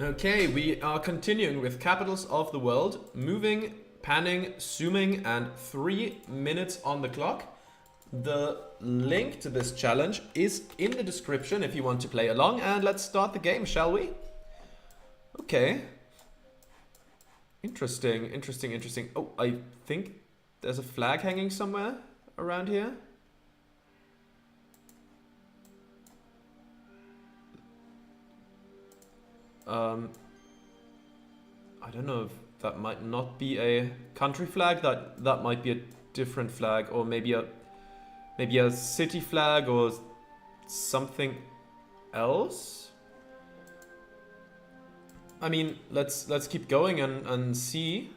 Okay, we are continuing with capitals of the world. Moving, panning, zooming, and 3 minutes on the clock. The link to this challenge is in the description if you want to play along. And let's start the game, shall we? Okay. Interesting, interesting, interesting. Oh, I think there's a flag hanging somewhere around here. I don't know if that might not be a country flag. That might be a different flag, or maybe a city flag or something else. I mean, let's keep going and see.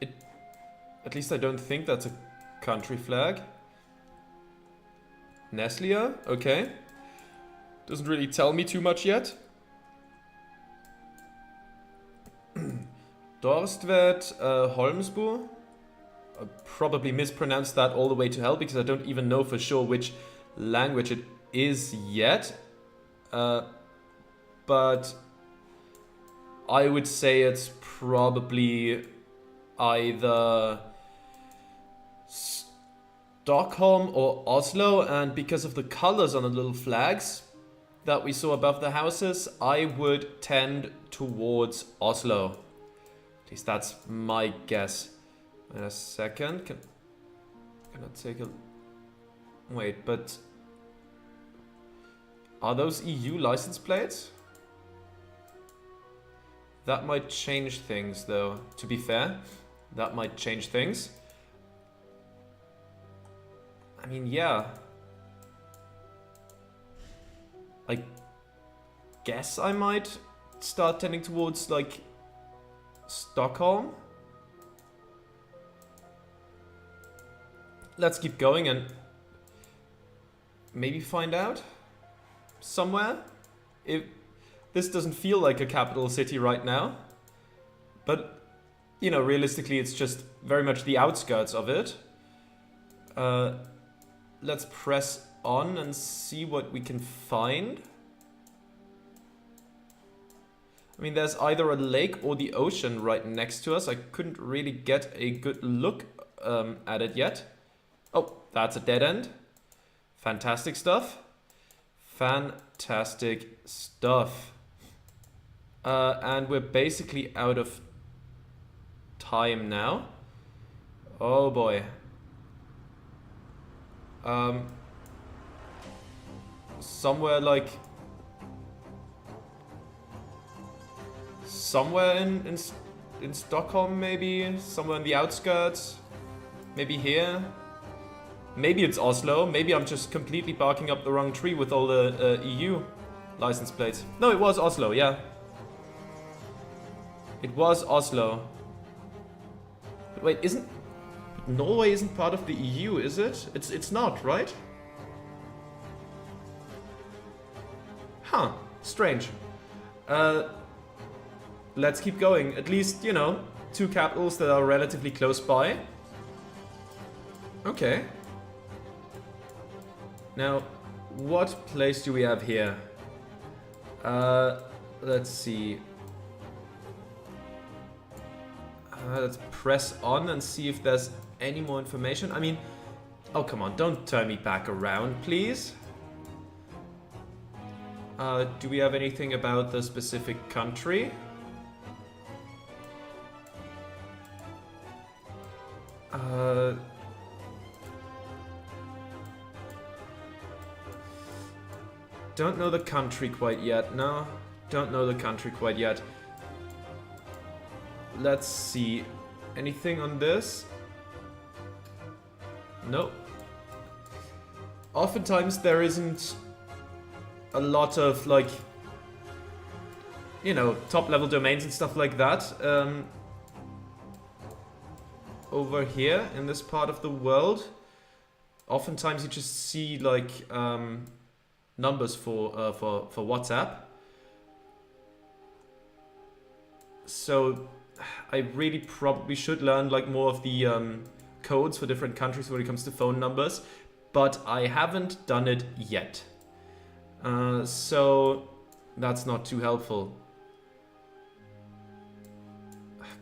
At least I don't think that's a country flag. Neslia, okay. Doesn't really tell me too much yet. Dorstvedt, Holmsbu. I probably mispronounced that all the way to hell because I don't even know for sure which language it is yet. But I would say it's probably either Stockholm or Oslo, and because of the colors on the little flags that we saw above the houses, I would tend towards Oslo. At least that's my guess. In a second, can I take a... Wait, but... Are those EU license plates? That might change things though, to be fair. That might change things. I mean, yeah. I guess I might start tending towards, like, Stockholm. Let's keep going and maybe find out somewhere. If this doesn't feel like a capital city right now, but, you know, realistically it's just very much the outskirts of it. Let's press on and see what we can find. I mean, there's either a lake or the ocean right next to us. I couldn't really get a good look at it yet. Oh, that's a dead end. Fantastic stuff. Fantastic stuff. And we're basically out of time now. Oh boy. Somewhere like... Somewhere in Stockholm, maybe? Somewhere in the outskirts? Maybe here? Maybe it's Oslo. Maybe I'm just completely barking up the wrong tree with all the EU license plates. No, it was Oslo, yeah. It was Oslo. But wait, Norway isn't part of the EU, is it? It's not, right? Huh, strange. Let's keep going. At least, you know, two capitals that are relatively close by. Okay. Now, what place do we have here? Let's see. Let's press on and see if there's any more information. I mean, oh come on, don't turn me back around, please. Do we have anything about the specific country? Don't know the country quite yet. No, don't know the country quite yet. Let's see. Anything on this? Nope. Oftentimes there isn't a lot of, like, you know, top level domains and stuff like that. Over here in this part of the world, oftentimes you just see like numbers for WhatsApp. So I really probably should learn like more of the codes for different countries when it comes to phone numbers, but I haven't done it yet. So That's not too helpful.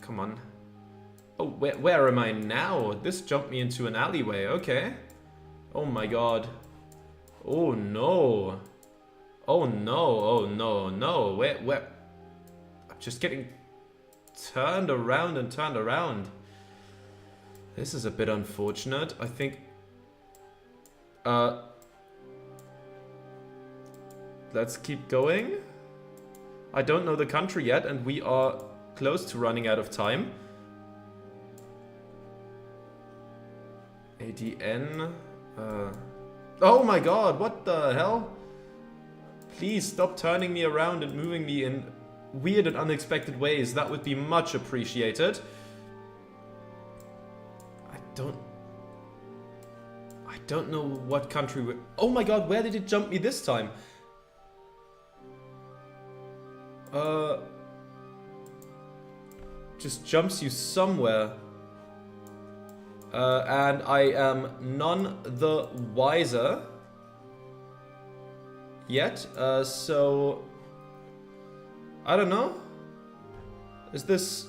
Come on. Oh, where am I now? This jumped me into an alleyway. Okay. Oh my god. Oh no. Oh no. Oh no. No. Where? I'm just getting turned around and turned around. This is a bit unfortunate. I think... let's keep going. I don't know the country yet, and we are close to running out of time. ADN. Oh my god, what the hell? Please stop turning me around and moving me in weird and unexpected ways. That would be much appreciated. I don't know what country we're... Oh my god, where did it jump me this time? Just jumps you somewhere. And I am none the wiser yet. So... I don't know. Is this...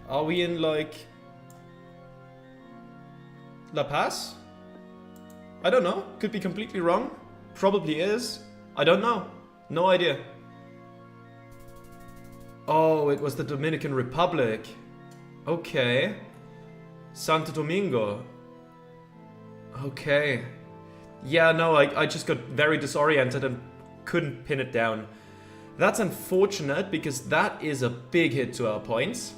Are we in, like... La Paz? I don't know. Could be completely wrong. Probably is. I don't know. No idea. Oh, it was the Dominican Republic. Okay. Santo Domingo. Okay. Yeah, no, I just got very disoriented and couldn't pin it down. That's unfortunate because that is a big hit to our points.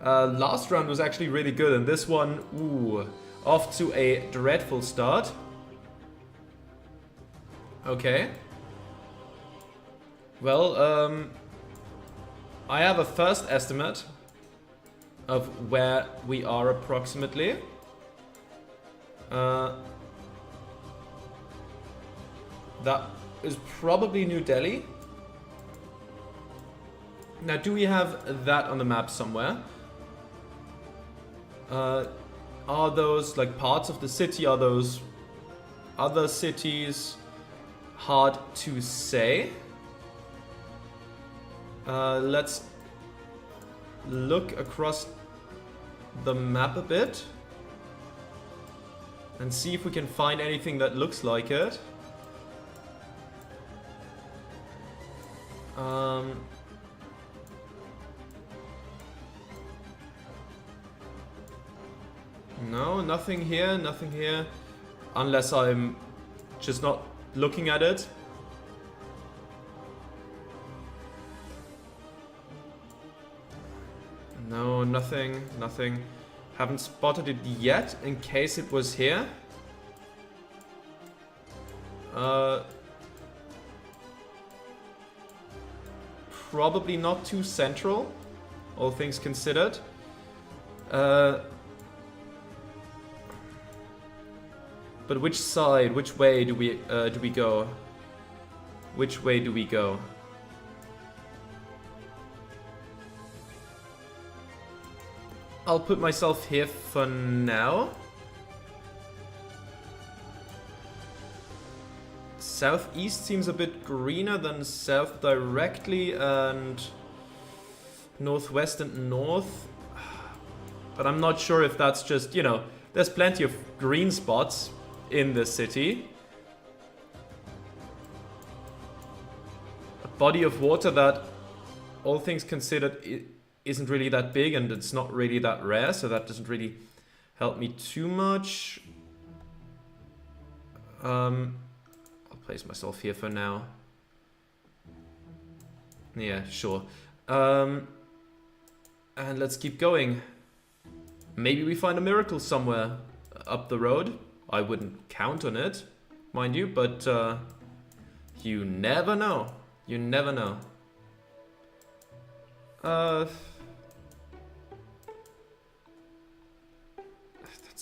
Last round was actually really good, and this one, ooh, off to a dreadful start. Okay. Well, I have a first estimate of where we are approximately. That is probably New Delhi. Now, do we have that on the map somewhere? Are those like parts of the city? Are those other cities? Hard to say. Let's look across the map a bit and see if we can find anything that looks like it. No, nothing here, nothing here. Unless I'm just not looking at it. No, nothing, nothing. Haven't spotted it yet, in case it was here. Probably not too central, all things considered. But which side, which way do we go? Which way do we go? I'll put myself here for now. Southeast seems a bit greener than south directly, and northwest and north. But I'm not sure if that's just, you know, there's plenty of green spots in the city. A body of water that, all things considered, isn't really that big, and it's not really that rare, so that doesn't really help me too much. I'll place myself here for now. Yeah, sure. And let's keep going. Maybe we find a miracle somewhere up the road. I wouldn't count on it, mind you, but you never know. You never know. That's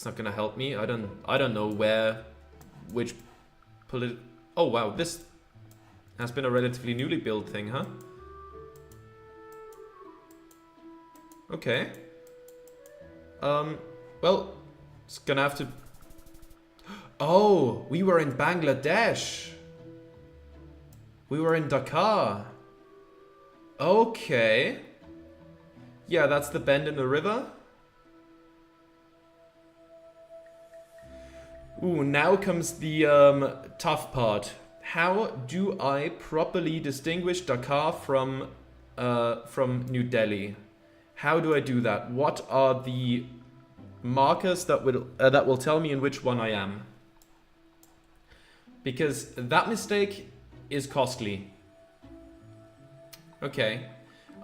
not gonna help me. I don't know which oh wow, this has been a relatively newly built thing, huh? Okay. Well, it's gonna have to Oh, we were in Bangladesh. We were in Dakar. Okay. Yeah, that's the bend in the river. Ooh, now comes the tough part. How do I properly distinguish Dakar from New Delhi? How do I do that? What are the markers that will tell me in which one I am? Because that mistake is costly. Okay,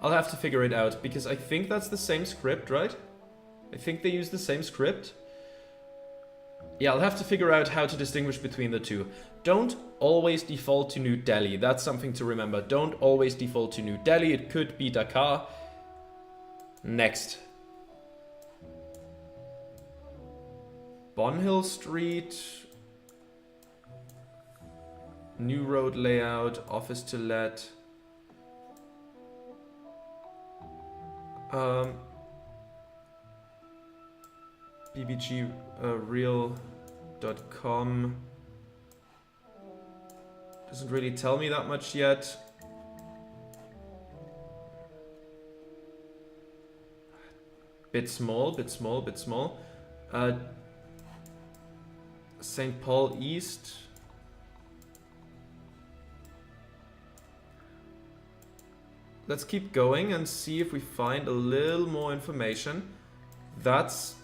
I'll have to figure it out because I think that's the same script, right? I think they use the same script. Yeah, I'll have to figure out how to distinguish between the two. Don't always default to New Delhi. That's something to remember. Don't always default to New Delhi. It could be Dakar. Next. Bonhill Street. New road layout. Office to let. BBG real.com doesn't really tell me that much yet. Bit small. St. Paul East. Let's keep going and see if we find a little more information. That's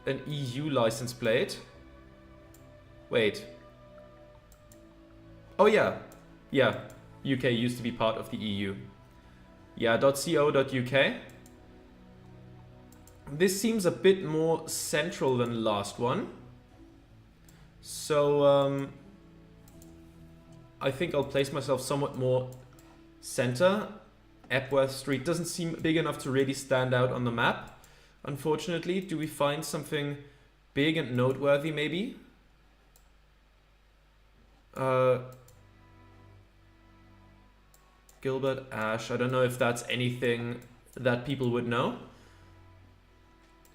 an EU license plate. Wait. Oh yeah. Yeah. UK used to be part of the EU. Yeah, .co.uk. This seems a bit more central than the last one. So I think I'll place myself somewhat more center. Epworth Street doesn't seem big enough to really stand out on the map. Unfortunately, do we find something big and noteworthy maybe? Gilbert Ash, I don't know if that's anything that people would know.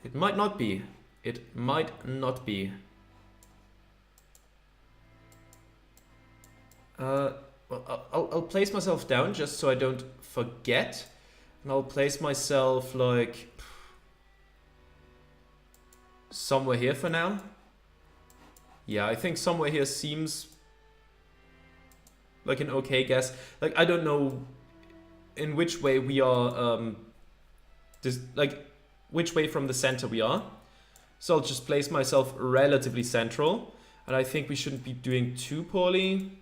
It might not be. It might not be. Well, I'll place myself down just so I don't forget. And I'll place myself like somewhere here for now. Yeah, I think somewhere here seems like an okay guess. Like, I don't know in which way we are, which way from the center we are. So I'll just place myself relatively central. And I think we shouldn't be doing too poorly.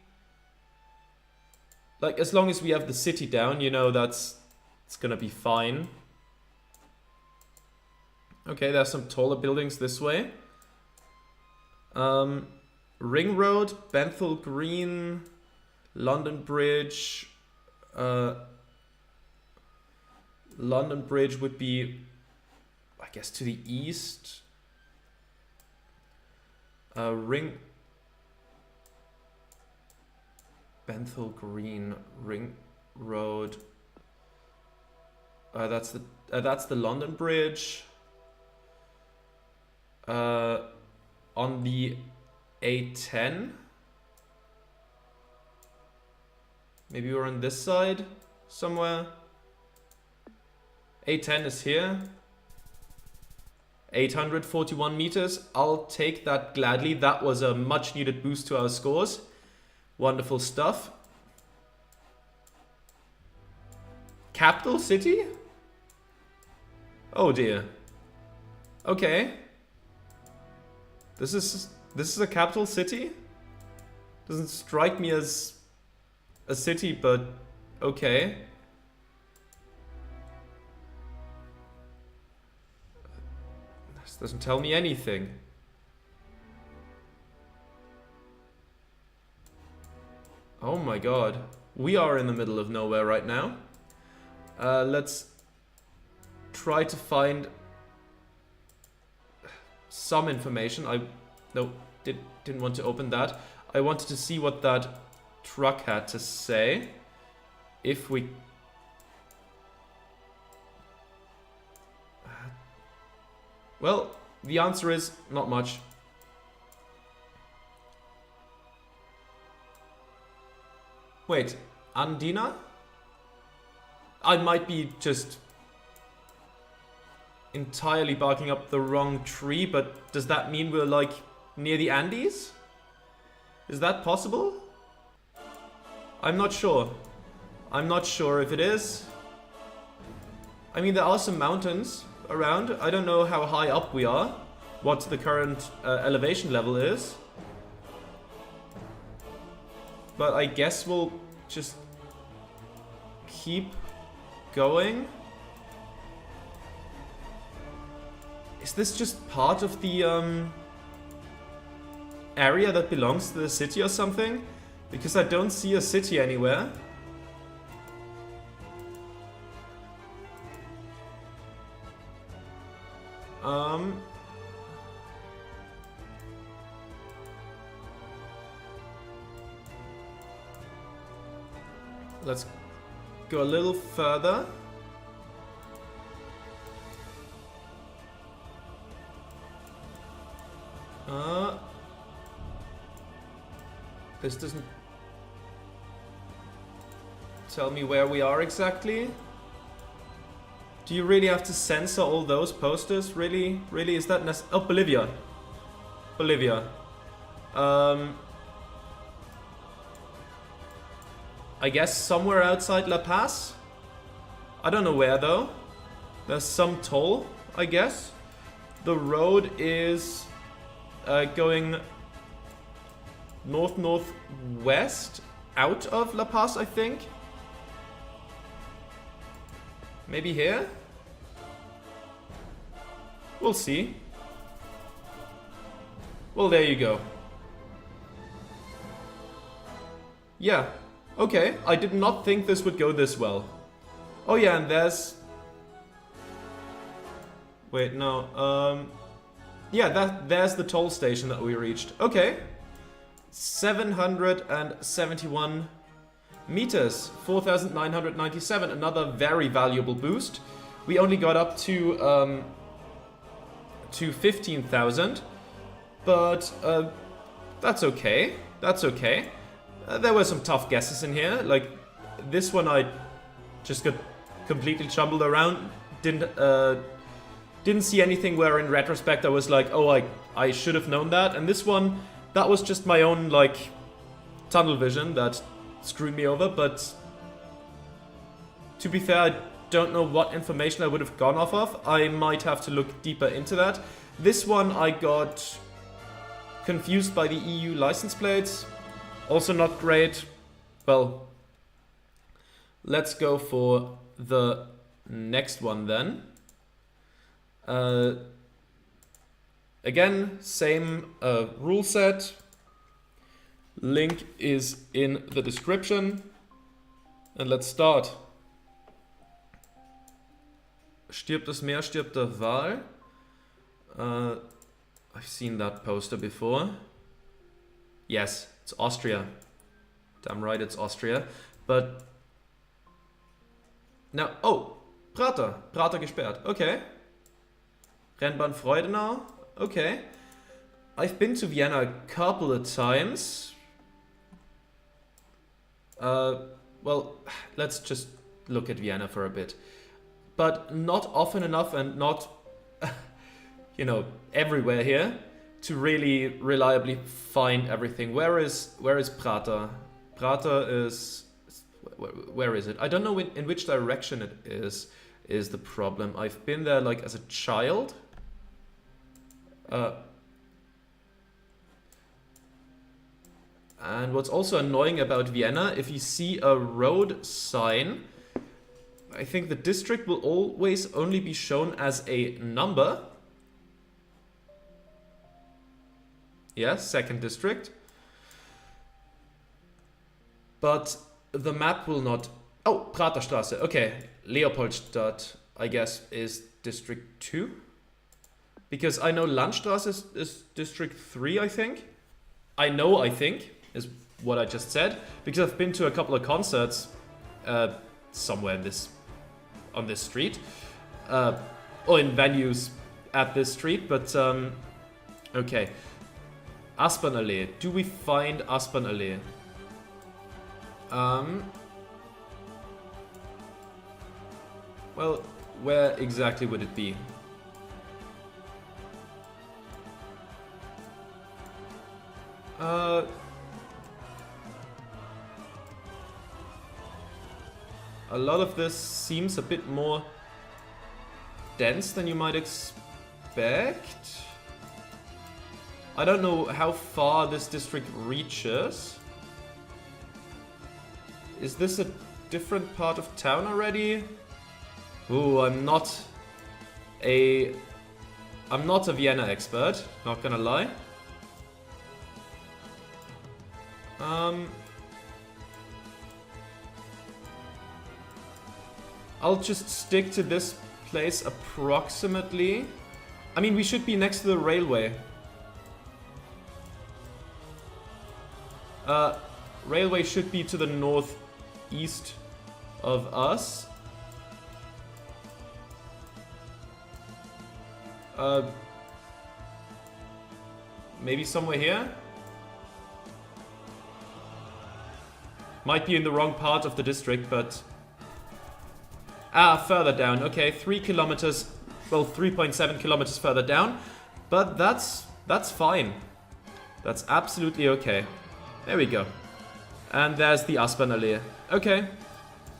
Like, as long as we have the city down, you know, it's gonna be fine. Okay, there's some taller buildings this way. Ring Road, Bentham Green, London Bridge. London Bridge would be, I guess, to the east. Bentham Green, Ring Road. That's the London Bridge. On the A10. Maybe we're on this side somewhere. A10 is here. 841 meters. I'll take that gladly. That was a much needed boost to our scores. Wonderful stuff. Capital city? Oh dear. Okay. This is a capital city? Doesn't strike me as a city, but okay. This doesn't tell me anything. Oh my god. We are in the middle of nowhere right now. Let's try to find some information. Didn't want to open that. I wanted to see what that truck had to say. If we... Well, the answer is not much. Wait, Andina? I might be just entirely barking up the wrong tree, but does that mean we're like near the Andes? Is that possible? I'm not sure. I'm not sure if it is. I mean, there are some mountains around. I don't know how high up we are, what the current elevation level is. But I guess we'll just keep going. Is this just part of the area that belongs to the city or something? Because I don't see a city anywhere. Let's go a little further. This doesn't tell me where we are exactly. Do you really have to censor all those posters? Really? Really? Is that necessary? Oh, Bolivia. Bolivia. I guess somewhere outside La Paz? I don't know where though. There's some toll, I guess. The road is going north-northwest out of La Paz, I think. Maybe here? We'll see. Well, there you go. Yeah. Okay, I did not think this would go this well. Oh yeah, and there's... Wait, no. Yeah, there's the toll station that we reached. Okay. 771 meters. 4,997. Another very valuable boost. We only got up to 15,000. But that's okay. That's okay. There were some tough guesses in here. Like, this one I just got completely jumbled around. Didn't see anything where in retrospect I was like, oh, I should have known that. And this one, that was just my own, like, tunnel vision that screwed me over. But to be fair, I don't know what information I would have gone off of. I might have to look deeper into that. This one I got confused by the EU license plates. Also not great. Well, let's go for the next one then. Again, same rule set. Link is in the description. And let's start. Stirbt das Meer, stirbt der Wal. I've seen that poster before. Yes, it's Austria. Damn right, it's Austria. But now, oh, Prater gesperrt. Okay. Rennbahn Freudenau. Okay. I've been to Vienna a couple of times. Well, let's just look at Vienna for a bit. But not often enough and not, you know, everywhere here to really reliably find everything. Where is Prater? Prater is... Where is it? I don't know in which direction it is the problem. I've been there like as a child. And what's also annoying about Vienna, if you see a road sign, I think the district will always only be shown as a number. Yes, second district. But the map will not... Oh, Praterstraße. Okay, Leopoldstadt, I guess, is district 2. Because I know Landstraße is district 3, I think. I think, is what I just said. Because I've been to a couple of concerts somewhere on this street. Or in venues at this street, but okay. Aspernallee. Do we find Aspernallee? Well, where exactly would it be? A lot of this seems a bit more dense than you might expect. I don't know how far this district reaches. Is this a different part of town already? Ooh, I'm not a Vienna expert, not gonna lie. I'll just stick to this place approximately. I mean, we should be next to the railway. Railway should be to the northeast of us. Maybe somewhere here? Might be in the wrong part of the district, but... further down. Okay, 3 kilometers. Well, 3.7 kilometers further down. But that's fine. That's absolutely okay. There we go. And there's the Aspernallee. Okay.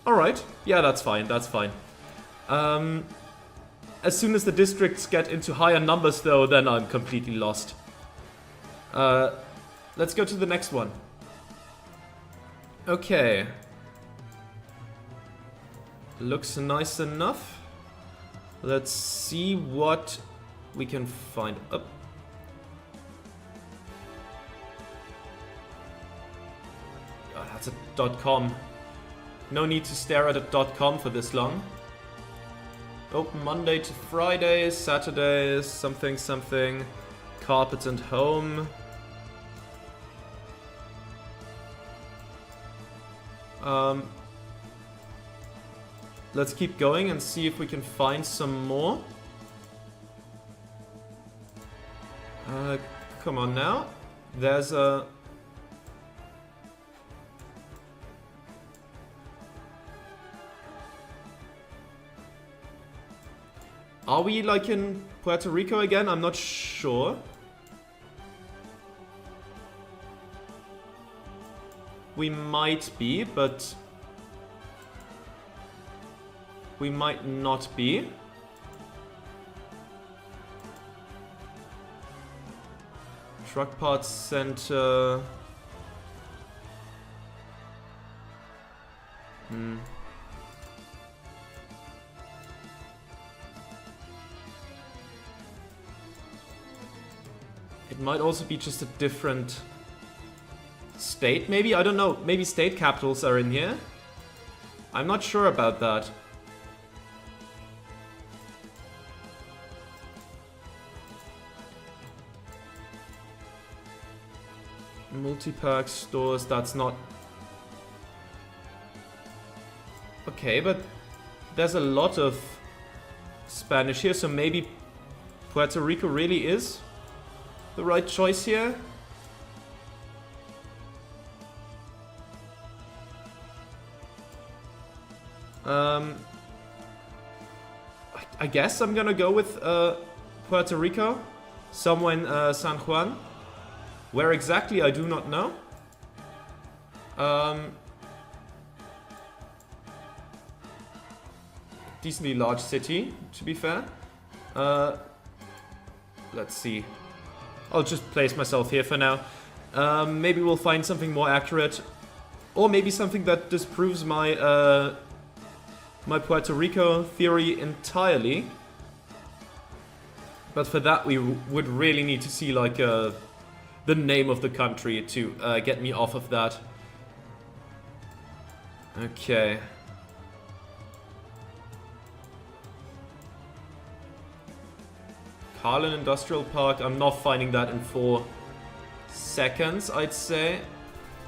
Alright. Yeah, that's fine. That's fine. As soon as the districts get into higher numbers, though, then I'm completely lost. Let's go to the next one. Okay. Looks nice enough. Let's see what we can find. Oh. Oh, that's a .com. No need to stare at a .com for this long. Open Monday to Friday, Saturdays, something. Carpets and home. Let's keep going and see if we can find some more. Come on now. There's a... Are we like in Puerto Rico again? I'm not sure. We might be, but... we might not be. Truck parts center. It might also be just a different state, maybe? I don't know. Maybe state capitals are in here? I'm not sure about that. Multi-pack stores, that's not... Okay, but there's a lot of Spanish here, so maybe Puerto Rico really is the right choice here. I guess I'm gonna go with Puerto Rico, somewhere in San Juan. Where exactly, I do not know. Decently large city, to be fair. Let's see. I'll just place myself here for now. Maybe we'll find something more accurate. Or maybe something that disproves my my Puerto Rico theory entirely. But for that we would really need to see like the name of the country to get me off of that. Okay. Carlin Industrial Park, I'm not finding that in 4 seconds, I'd say.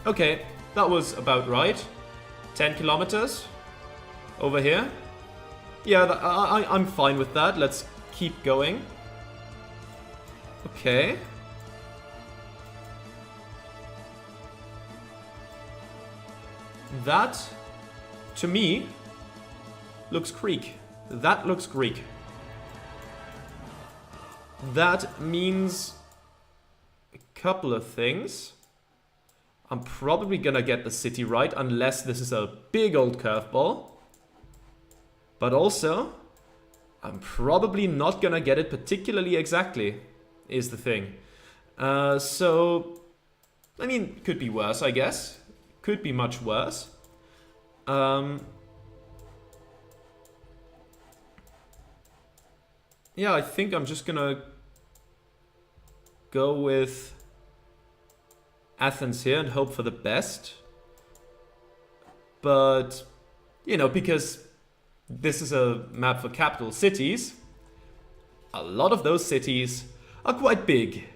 Okay, that was about right. 10 kilometers over here. Yeah, I'm fine with that. Let's keep going. Okay. That, to me, looks Greek. That looks Greek. That means a couple of things. I'm probably gonna get the city right, unless this is a big old curveball. But also, I'm probably not gonna get it particularly exactly, is the thing. So, I mean, could be worse, I guess. Could be much worse. Yeah, I think I'm just gonna go with Athens here and hope for the best. But, you know, because this is a map for capital cities, a lot of those cities are quite big.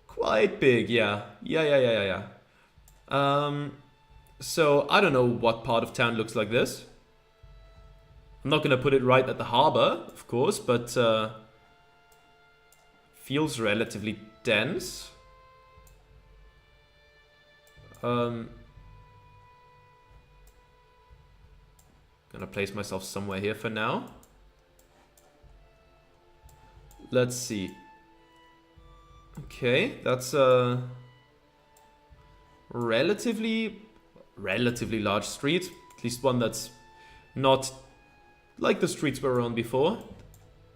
Quite big, yeah. Yeah. So, I don't know what part of town looks like this. I'm not gonna put it right at the harbor, of course, but feels relatively dense. Gonna place myself somewhere here for now. Let's see. Okay, that's a relatively large street. At least one that's not like the streets we were on before,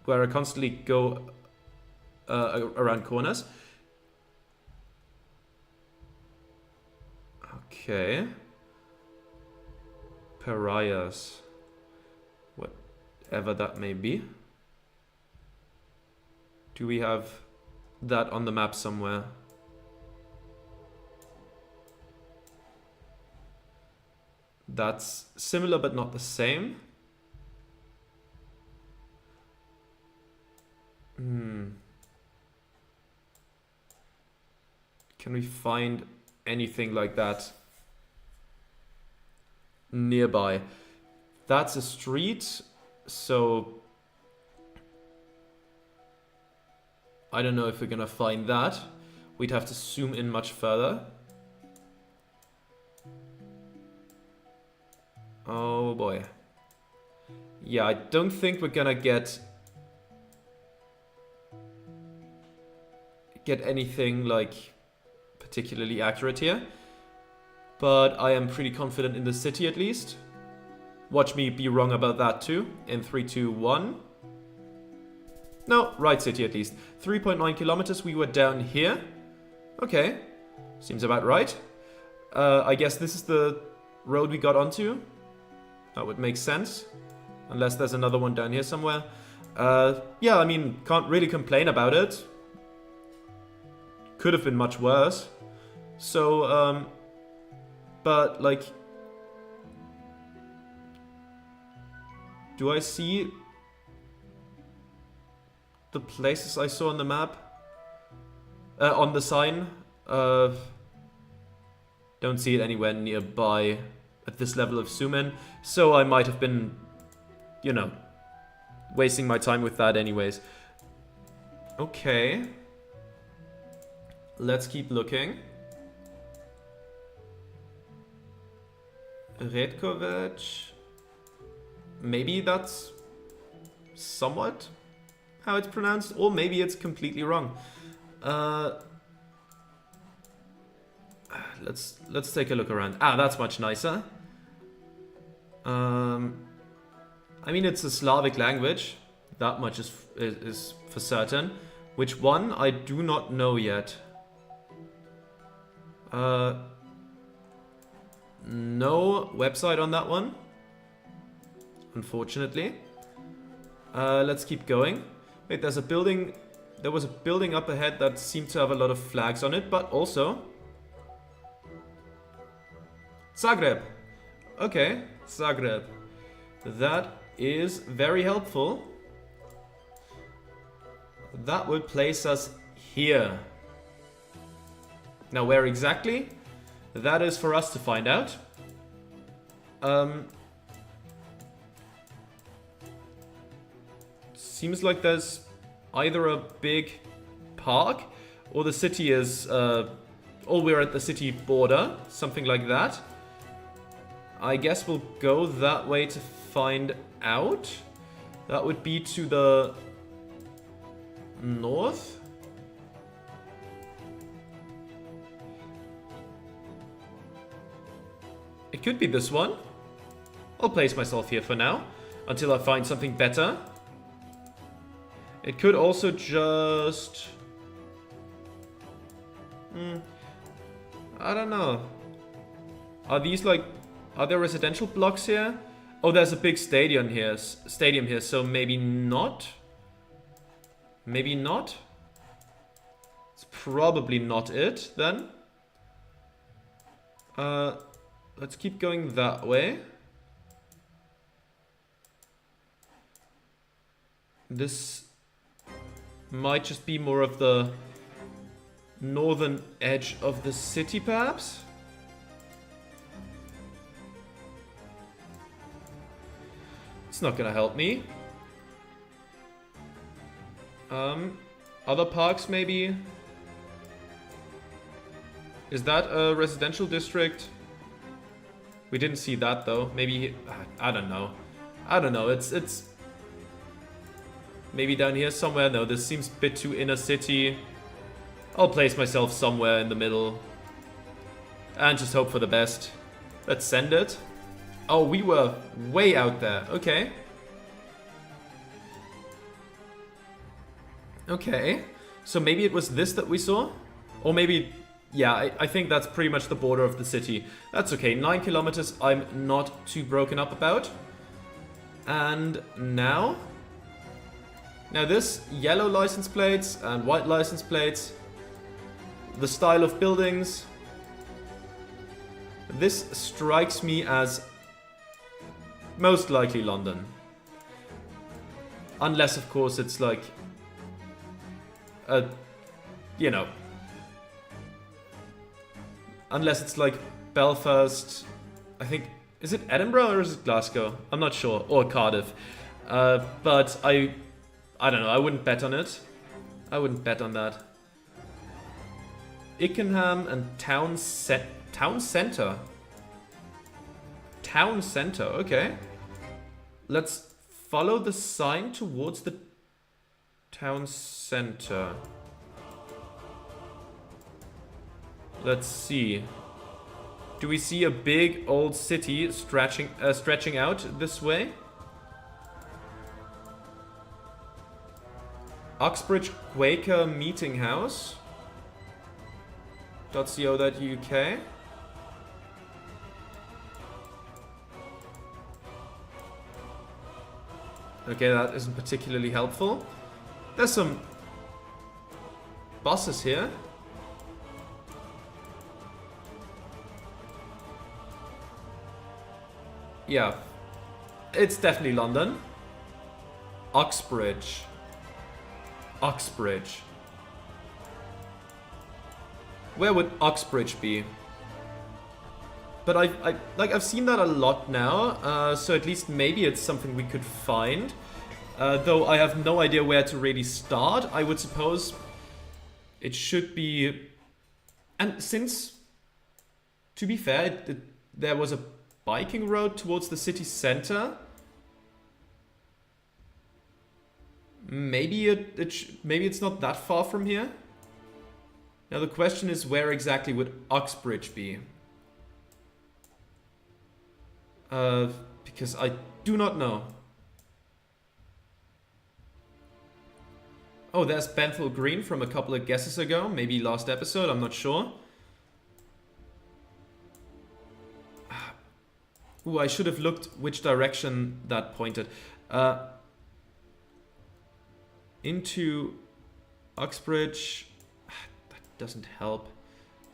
where I constantly go around corners. Okay. Pariahs. Whatever that may be. Do we have that on the map somewhere? That's similar but not the same. Can we find anything like that nearby? That's a street, so I don't know if we're gonna find that. We'd have to zoom in much further. Oh boy. Yeah, I don't think we're gonna get anything like particularly accurate here. But I am pretty confident in the city at least. Watch me be wrong about that too. In 3, 2, 1. No, right city at least. 3.9 kilometers, we were down here. Okay, seems about right. I guess this is the road we got onto. That would make sense. Unless there's another one down here somewhere. Yeah, I mean, can't really complain about it. Could have been much worse. So, but like, do I see the places I saw on the map? On the sign? Don't see it anywhere nearby at this level of zoom in. So I might have been, you know, wasting my time with that anyways. Okay. Let's keep looking. Redkovic. Maybe that's somewhat how it's pronounced, or maybe it's completely wrong. Let's take a look around. Ah, that's much nicer. I mean, it's a Slavic language. That much is for certain. Which one? I do not know yet. No website on that one, unfortunately. Let's keep going. Wait, there's a building. There was a building up ahead that seemed to have a lot of flags on it, but also Zagreb. Okay, Zagreb. That is very helpful. That will place us here. Now, where exactly? That is for us to find out. Seems like there's either a big park or the city is or we're at the city border, something like that. I guess we'll go that way to find out. That would be to the north. It could be this one. I'll place myself here for now, until I find something better. It could also just... I don't know. Are these like... Are there residential blocks here? Oh, there's a big stadium here, so maybe not? Maybe not? It's probably not it, then. Let's keep going that way. This might just be more of the northern edge of the city, perhaps? It's not gonna help me. Other parks, maybe? Is that a residential district? We didn't see that, though. Maybe... I don't know. I don't know. It's... Maybe down here somewhere? No, this seems a bit too inner city. I'll place myself somewhere in the middle. And just hope for the best. Let's send it. Oh, we were way out there. Okay. Okay. So maybe it was this that we saw? Or maybe... Yeah, I think that's pretty much the border of the city. That's okay. 9 kilometers I'm not too broken up about. And now... Now this, yellow license plates and white license plates. The style of buildings. This strikes me as most likely London. Unless, of course, it's like... you know... Unless it's like Belfast... I think... Is it Edinburgh or is it Glasgow? I'm not sure. Or Cardiff. But I don't know. I wouldn't bet on it. I wouldn't bet on that. Ickenham and Town Centre. Town Centre, okay. Let's follow the sign towards the town centre. Let's see. Do we see a big old city stretching out this way? Uxbridge Quaker Meeting House. .co.uk. Okay, that isn't particularly helpful. There's some buses here. Yeah, it's definitely London. Uxbridge. Uxbridge. Where would Uxbridge be? But I've seen that a lot now, so at least maybe it's something we could find. Though I have no idea where to really start. I would suppose it should be... And since, to be fair, there was a biking road towards the city center. Maybe maybe it's not that far from here. Now the question is, where exactly would Uxbridge be? Because I do not know. Oh, there's Bentham Green from a couple of guesses ago. Maybe last episode, I'm not sure. Ooh, I should have looked which direction that pointed. Into Uxbridge. That doesn't help.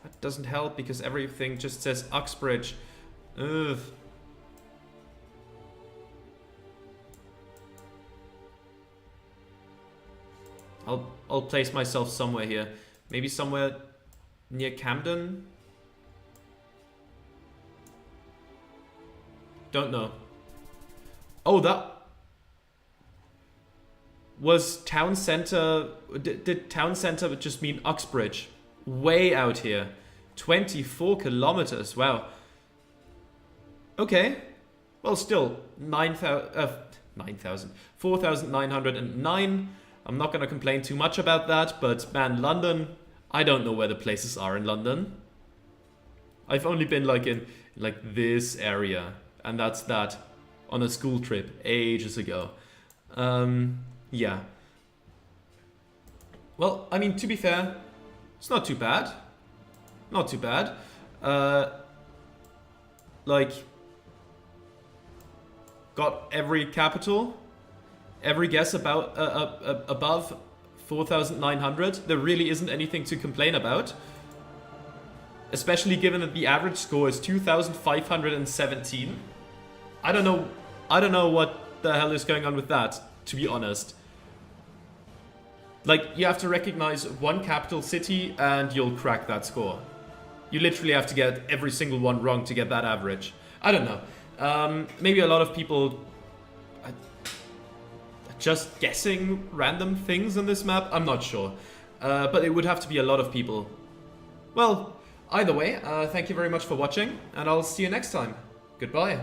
That doesn't help because everything just says Uxbridge. Ugh. I'll place myself somewhere here. Maybe somewhere near Camden? Don't know. Oh, that was town center. Did town center just mean Uxbridge? Way out here. 24 kilometers, wow. Okay, well still, 4,909. I'm not gonna complain too much about that, but man, London, I don't know where the places are in London. I've only been like in like this area, and that's that on a school trip ages ago. Yeah. Well, I mean, to be fair, it's not too bad. Not too bad. Like, got every capital, every guess about above 4,900. There really isn't anything to complain about. Especially given that the average score is 2,517. I don't know what the hell is going on with that, to be honest. Like, you have to recognize one capital city and you'll crack that score. You literally have to get every single one wrong to get that average. I don't know. Maybe a lot of people are just guessing random things on this map. I'm not sure. But it would have to be a lot of people. Well, either way, thank you very much for watching, and I'll see you next time. Goodbye.